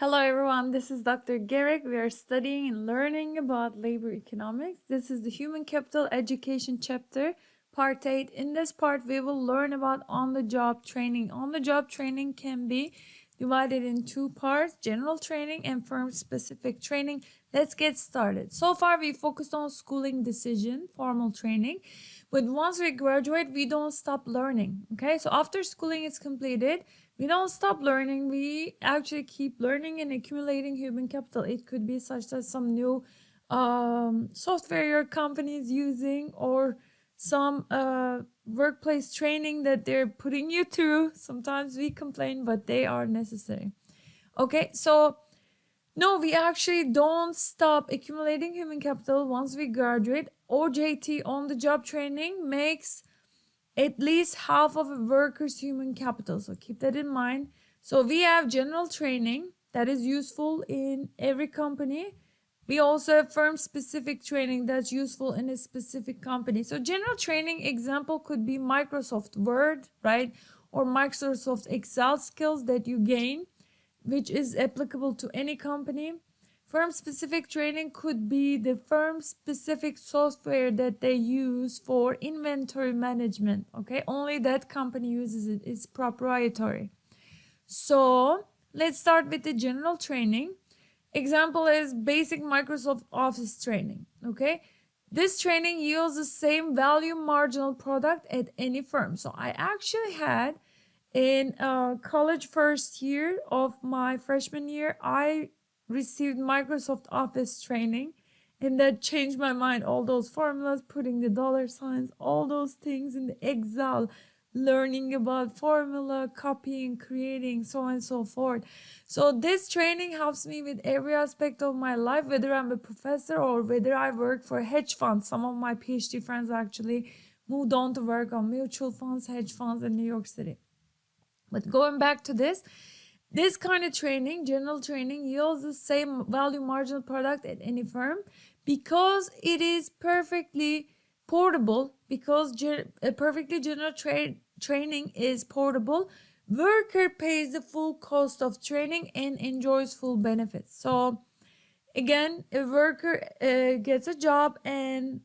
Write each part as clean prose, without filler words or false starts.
Hello everyone, this is Dr. Garrick. We are studying and learning about labor economics. This is the Human Capital Education chapter, part 8. In this part, we will learn about on-the-job training. On-the-job training can be divided in two parts, general training and firm-specific training. Let's get started. So far, we focused on schooling decision, formal training. But once we graduate, we don't stop learning, okay? So after schooling is completed, we don't stop learning. We actually keep learning and accumulating human capital. It could be such as some new software your company is using, or some workplace training that they're putting you through. Sometimes we complain, but they are necessary. Okay, so no, we actually don't stop accumulating human capital once we graduate. OJT, on the job training, makes at least half of a worker's human capital. So keep that in mind. So we have general training that is useful in every company. We also have firm-specific training that's useful in a specific company. So general training example could be Microsoft Word, right? Or Microsoft Excel skills that you gain, which is applicable to any company. Firm-specific training could be the firm-specific software that they use for inventory management, okay? Only that company uses it. It's proprietary. So let's start with the general training. Example is basic Microsoft Office training, okay? This training yields the same value marginal product at any firm. So I actually had in college first year of my freshman year, I received Microsoft Office training, and that changed my mind. All those formulas, putting the dollar signs, all those things in the Excel, learning about formula, copying, creating, so on and so forth. So this training helps me with every aspect of my life, whether I'm a professor or whether I work for hedge funds. Some of my PhD friends actually moved on to work on mutual funds, hedge funds in New York City. But going back to this kind of training, general training, yields the same value marginal product at any firm because it is perfectly portable, because perfectly general training is portable. Worker pays the full cost of training and enjoys full benefits. So again, a worker gets a job and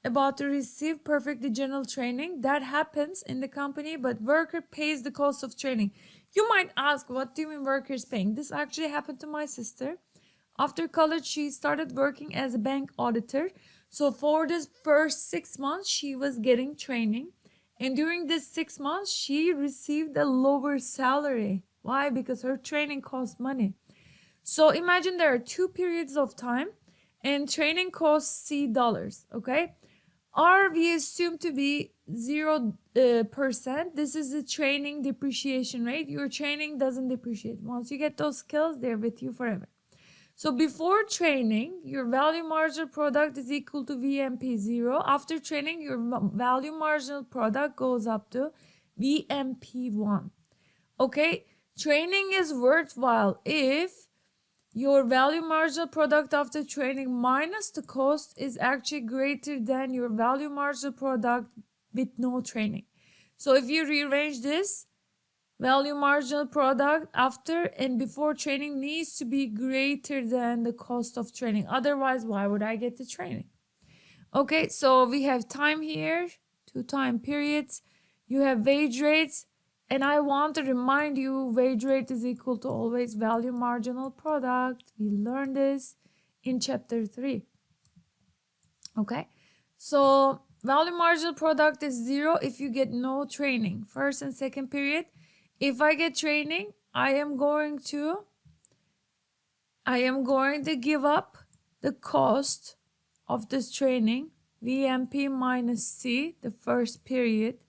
about to receive perfectly general training. That happens in the company, but worker pays the cost of training. You might ask, what do you mean workers paying? This actually happened to my sister. After college, she started working as a bank auditor. So for the first 6 months, she was getting training. And during this 6 months, she received a lower salary. Why? Because her training cost money. So imagine there are 2 periods of time and training costs $C, okay? R we assume to be 0%. This is the training depreciation rate. Your training doesn't depreciate. Once you get those skills, they're with you forever. So before training, your value marginal product is equal to VMP 0. After training, your value marginal product goes up to VMP 1. Okay, training is worthwhile if your value marginal product after training minus the cost is actually greater than your value marginal product with no training. So if you rearrange this, value marginal product after and before training needs to be greater than the cost of training. Otherwise, why would I get the training? Okay, so we have time here, 2 time periods. You have wage rates. And I want to remind you, wage rate is equal to always value marginal product. We learned this in chapter 3. Okay, so value marginal product is 0 if you get no training. First and second period. If I get training, I am going to give up the cost of this training, VMP minus C, the first period.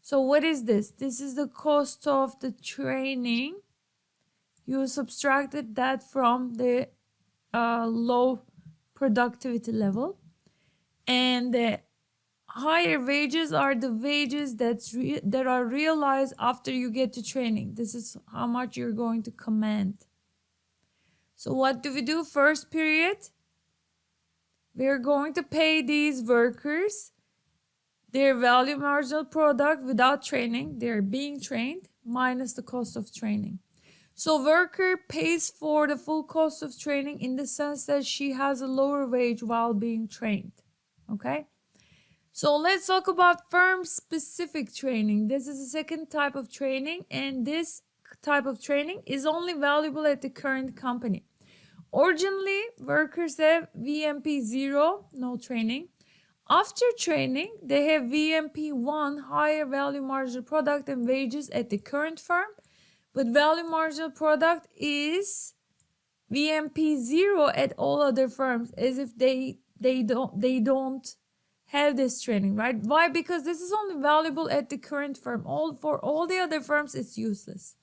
So what is this? This is the cost of the training. You subtracted that from the low productivity level. And the higher wages are the wages that are realized after you get to training. This is how much you're going to command. So what do we do? First period, we're going to pay these workers their value marginal product without training. They're being trained minus the cost of training. So worker pays for the full cost of training in the sense that she has a lower wage while being trained. Okay. So let's talk about firm-specific training. This is the second type of training, and this type of training is only valuable at the current company. Originally, workers have VMP 0, no training. After training, they have VMP 1, higher value marginal product and wages at the current firm. But value marginal product is VMP 0 at all other firms, as if they don't have this training, right? Why? Because this is only valuable at the current firm. For all the other firms, it's useless.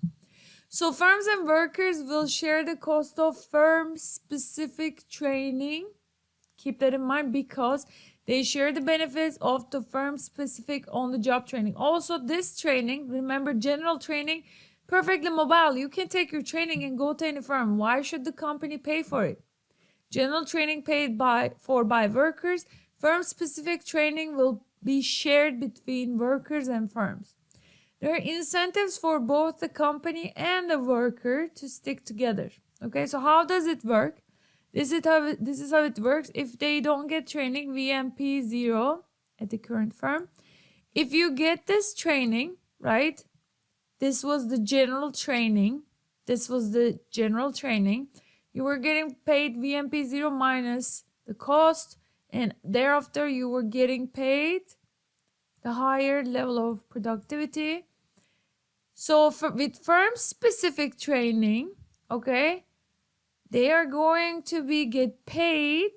So firms and workers will share the cost of firm-specific training. Keep that in mind, because they share the benefits of the firm-specific on-the-job training. Also, this training, remember, general training, perfectly mobile. You can take your training and go to any firm. Why should the company pay for it? General training paid by workers. Firm-specific training will be shared between workers and firms. There are incentives for both the company and the worker to stick together. Okay, so how does it work? This is how it works. If they don't get training, VMP 0 at the current firm. If you get this training, right? This was the general training. You were getting paid VMP 0 minus the cost, and thereafter you were getting paid the higher level of productivity. So with firm-specific training, okay, they are going to get paid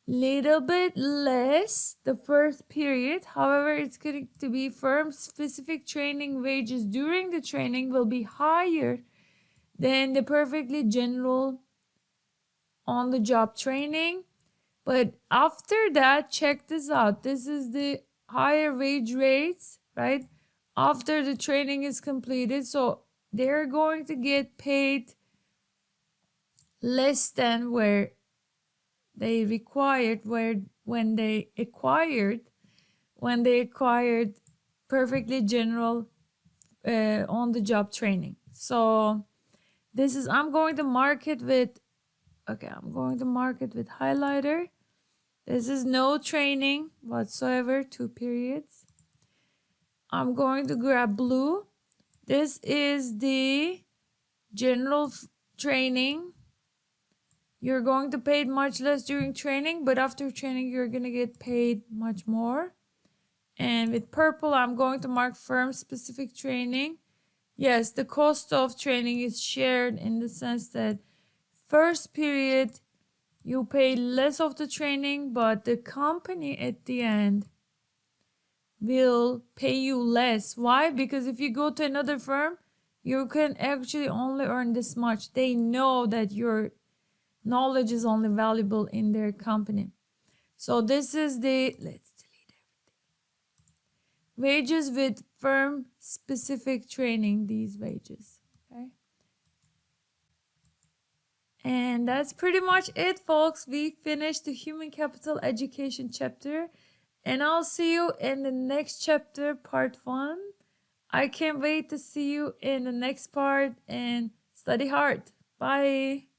little bit less the first period. However, it's going to be firm-specific training wages during the training will be higher than the perfectly general on-the-job training. But after that, check this out. This is the higher wage rates, right? After the training is completed. So they're going to get paid less than where they required, when they acquired perfectly general on-the-job training. So this is, I'm going to mark it with highlighter. This is no training whatsoever, 2 periods. I'm going to grab blue. This is the general training. You're going to pay much less during training, but after training, you're going to get paid much more. And with purple, I'm going to mark firm-specific training. Yes, the cost of training is shared in the sense that first period, you pay less of the training, but the company at the end will pay you less. Why? Because if you go to another firm, you can actually only earn this much. They know that your knowledge is only valuable in their company. So this is the, let's delete everything. Wages with firm-specific training, these wages. Okay. And that's pretty much it, folks. We finished the human capital education chapter. And I'll see you in the next chapter, part 1. I can't wait to see you in the next part, and study hard. Bye.